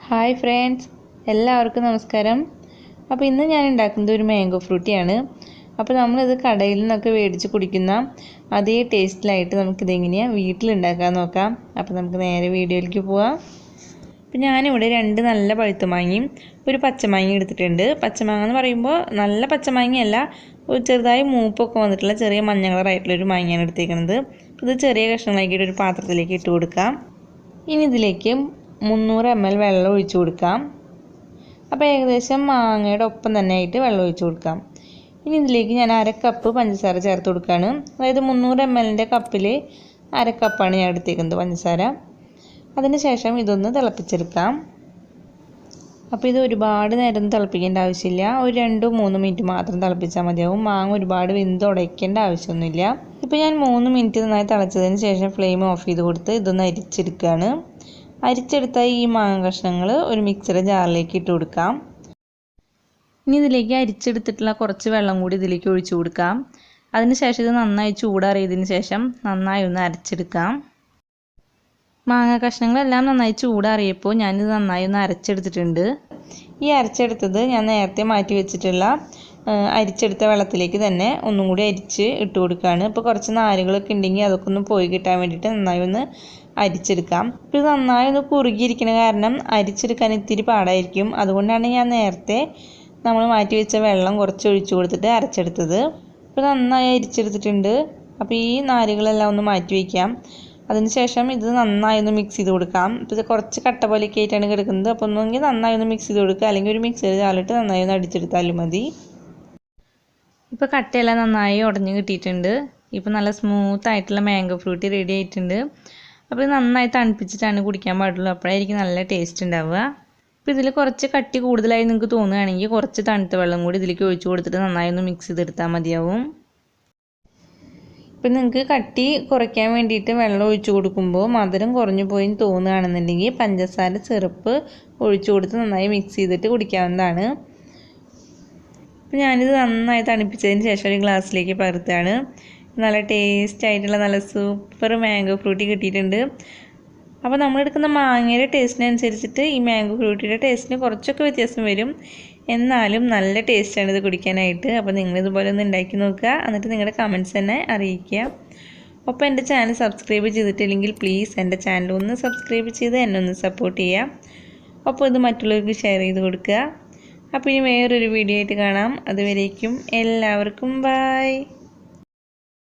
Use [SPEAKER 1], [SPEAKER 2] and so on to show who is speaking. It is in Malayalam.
[SPEAKER 1] ഹായ് ഫ്രണ്ട്സ്, എല്ലാവർക്കും നമസ്കാരം. അപ്പോൾ ഇന്ന് ഞാൻ ഉണ്ടാക്കുന്നത് ഒരു മാംഗോ ഫ്രൂട്ടിയാണ്. അപ്പോൾ നമ്മളിത് കടയിൽ നിന്നൊക്കെ മേടിച്ച് കുടിക്കുന്ന അതേ ടേസ്റ്റിലായിട്ട് നമുക്കിതെങ്ങനെയാണ് വീട്ടിലുണ്ടാക്കാൻ നോക്കാം. അപ്പോൾ നമുക്ക് നേരെ വീഡിയോയിലേക്ക് പോവാം. അപ്പോൾ ഞാനിവിടെ 2 നല്ല പഴുത്ത മാങ്ങയും ഒരു പച്ചമാങ്ങ എടുത്തിട്ടുണ്ട്. പച്ചമാങ്ങ എന്ന് പറയുമ്പോൾ നല്ല പച്ചമാങ്ങയല്ല, ഒരു ചെറുതായി മൂപ്പൊക്കെ വന്നിട്ടുള്ള ചെറിയ മഞ്ഞ കളറായിട്ടുള്ളൊരു മാങ്ങയാണ് എടുത്തേക്കുന്നത്. ഇത് ചെറിയ കഷ്ണങ്ങളാക്കിയിട്ട് ഒരു പാത്രത്തിലേക്ക് ഇട്ട് കൊടുക്കാം. ഇനി ഇതിലേക്ക് 300 ml വെള്ളം ഒഴിച്ചു കൊടുക്കാം. അപ്പോൾ ഏകദേശം മാങ്ങയുടെ ഒപ്പം തന്നെ ആയിട്ട് വെള്ളം ഒഴിച്ചു കൊടുക്കാം. ഇനി ഇതിലേക്ക് ഞാൻ 1/2 കപ്പ് പഞ്ചസാര ചേർത്ത് കൊടുക്കുകയാണ്. അതായത് 300 ml കപ്പിൽ 1/2 കപ്പാണ് ഞാൻ എടുത്തേക്കുന്നത് പഞ്ചസാര. അതിന് ശേഷം ഇതൊന്ന് തിളപ്പിച്ചെടുക്കാം. അപ്പോൾ ഇത് ഒരുപാട് നേരം തിളപ്പിക്കേണ്ട ആവശ്യമില്ല, ഒരു 2-3 മിനിറ്റ് മാത്രം തിളപ്പിച്ചാൽ മതിയാവും. മാങ്ങ ഒരുപാട് വെന്ത് ഉടയ്ക്കേണ്ട ആവശ്യമൊന്നുമില്ല. ഇപ്പോൾ ഞാൻ 3 മിനിറ്റ് നന്നായി തിളച്ചതിന് ശേഷം ഫ്ലെയിം ഓഫ് ചെയ്ത് കൊടുത്ത് ഇതൊന്ന് അരിച്ചെടുക്കുകയാണ്. അരിച്ചെടുത്ത ഈ മാങ്ങ കഷ്ണങ്ങൾ ഒരു മിക്സിയുടെ ജാറിലേക്ക് ഇട്ട് കൊടുക്കാം. ഇനി ഇതിലേക്ക് അരിച്ചെടുത്തിട്ടുള്ള കുറച്ച് വെള്ളം കൂടി ഇതിലേക്ക് ഒഴിച്ചു കൊടുക്കാം. അതിനുശേഷം ഇത് നന്നായി ചൂടാറിയതിന് ശേഷം നന്നായി ഒന്ന് അരച്ചെടുക്കാം. മാങ്ങ കഷ്ണങ്ങളെല്ലാം നന്നായി ചൂടാറിയപ്പോൾ ഞാനിത് നന്നായി ഒന്ന് അരച്ചെടുത്തിട്ടുണ്ട്. ഈ അരച്ചെടുത്തത് ഞാൻ നേരത്തെ മാറ്റി വെച്ചിട്ടുള്ള അരിച്ചെടുത്ത വെള്ളത്തിലേക്ക് തന്നെ ഒന്നും കൂടി അരിച്ച് ഇട്ട് കൊടുക്കുകയാണ്. ഇപ്പോൾ കുറച്ച് നാരുകളൊക്കെ ഉണ്ടെങ്കിൽ അതൊക്കെ ഒന്ന് പോയി കിട്ടാൻ വേണ്ടിയിട്ട് നന്നായി ഒന്ന് അരിച്ചെടുക്കാം. ഇപ്പോൾ ഇത് നന്നായി ഒന്ന് കുറുകിയിരിക്കുന്ന കാരണം അരിച്ചെടുക്കാൻ ഇത്തിരി പാടായിരിക്കും. അതുകൊണ്ടാണ് ഞാൻ നേരത്തെ നമ്മൾ മാറ്റി വെച്ച വെള്ളം കുറച്ച് ഒഴിച്ചു കൊടുത്തിട്ട് അരച്ചെടുത്തത്. ഇപ്പോൾ നന്നായി അരിച്ചെടുത്തിട്ടുണ്ട്. അപ്പോൾ ഈ നാരുകളെല്ലാം ഒന്ന് മാറ്റി വയ്ക്കാം. അതിനുശേഷം ഇത് നന്നായി ഒന്ന് മിക്സ് ചെയ്ത് കൊടുക്കാം. ഇപ്പോൾ ഇത് കുറച്ച് കട്ട പോലെയൊക്കെ ആയിട്ടാണ് കിടക്കുന്നത്. അപ്പോൾ ഒന്നെങ്കിൽ നന്നായി ഒന്ന് മിക്സ് ചെയ്ത് കൊടുക്കുക, അല്ലെങ്കിൽ ഒരു മിക്സിയുടെ ജാറിലിട്ട് നന്നായി ഒന്ന് അടിച്ചെടുത്താലും മതി. ഇപ്പോൾ കട്ടയെല്ലാം നന്നായി ഉടഞ്ഞ് കിട്ടിയിട്ടുണ്ട്. ഇപ്പോൾ നല്ല സ്മൂത്ത് ആയിട്ടുള്ള മാംഗോ ഫ്രൂട്ടി റെഡി ആയിട്ടുണ്ട്. അപ്പോൾ ഇത് നന്നായി തണുപ്പിച്ചിട്ടാണ് കുടിക്കാൻ പാടുള്ളൂ, അപ്പോഴായിരിക്കും നല്ല ടേസ്റ്റ് ഉണ്ടാവുക. അപ്പോൾ ഇതിൽ കുറച്ച് കട്ടി കൂടുതലായി നിങ്ങൾക്ക് തോന്നുകയാണെങ്കിൽ കുറച്ച് തണുത്ത വെള്ളം കൂടി ഇതിലേക്ക് ഒഴിച്ചു കൊടുത്തിട്ട് നന്നായി ഒന്ന് മിക്സ് ചെയ്തെടുത്താൽ മതിയാവും. ഇപ്പം നിങ്ങൾക്ക് കട്ടി കുറയ്ക്കാൻ വേണ്ടിയിട്ട് വെള്ളം ഒഴിച്ചു കൊടുക്കുമ്പോൾ മധുരം കുറഞ്ഞു പോയി തോന്നുകയാണെന്നുണ്ടെങ്കിൽ പഞ്ചസാര സിറപ്പ് ഒഴിച്ചു കൊടുത്ത് നന്നായി മിക്സ് ചെയ്തിട്ട് കുടിക്കാവുന്നതാണ്. അപ്പോൾ ഞാനിത് നന്നായി തണുപ്പിച്ചതിന് ശേഷം ഒരു ഗ്ലാസ്സിലേക്ക് പകർത്തുകയാണ്. നല്ല ടേസ്റ്റ് ആയിട്ടുള്ള നല്ല സൂപ്പർ മാംഗോ ഫ്രൂട്ടി കിട്ടിയിട്ടുണ്ട്. അപ്പോൾ നമ്മളെടുക്കുന്ന മാങ്ങയുടെ ടേസ്റ്റിനനുസരിച്ചിട്ട് ഈ മാംഗോ ഫ്രൂട്ടിയുടെ ടേസ്റ്റിന് കുറച്ചൊക്കെ വ്യത്യാസം വരും, എന്നാലും നല്ല ടേസ്റ്റാണ് ഇത് കുടിക്കാനായിട്ട്. അപ്പോൾ നിങ്ങളിതുപോലെ ഒന്ന് ഉണ്ടാക്കി നോക്കുക, എന്നിട്ട് നിങ്ങളുടെ കമൻറ്റ്സ് തന്നെ അറിയിക്കുക. അപ്പോൾ എൻ്റെ ചാനൽ സബ്സ്ക്രൈബ് ചെയ്തിട്ടില്ലെങ്കിൽ പ്ലീസ് എൻ്റെ ചാനൽ ഒന്ന് സബ്സ്ക്രൈബ് ചെയ്ത് എന്നെ ഒന്ന് സപ്പോർട്ട് ചെയ്യുക. അപ്പോൾ ഇത് മറ്റുള്ളവർക്ക് ഷെയർ ചെയ്ത് കൊടുക്കുക. അപ്പോൾ ഇനി വേറൊരു വീഡിയോ ആയിട്ട് കാണാം. അതുവരേക്കും എല്ലാവർക്കും ബൈ.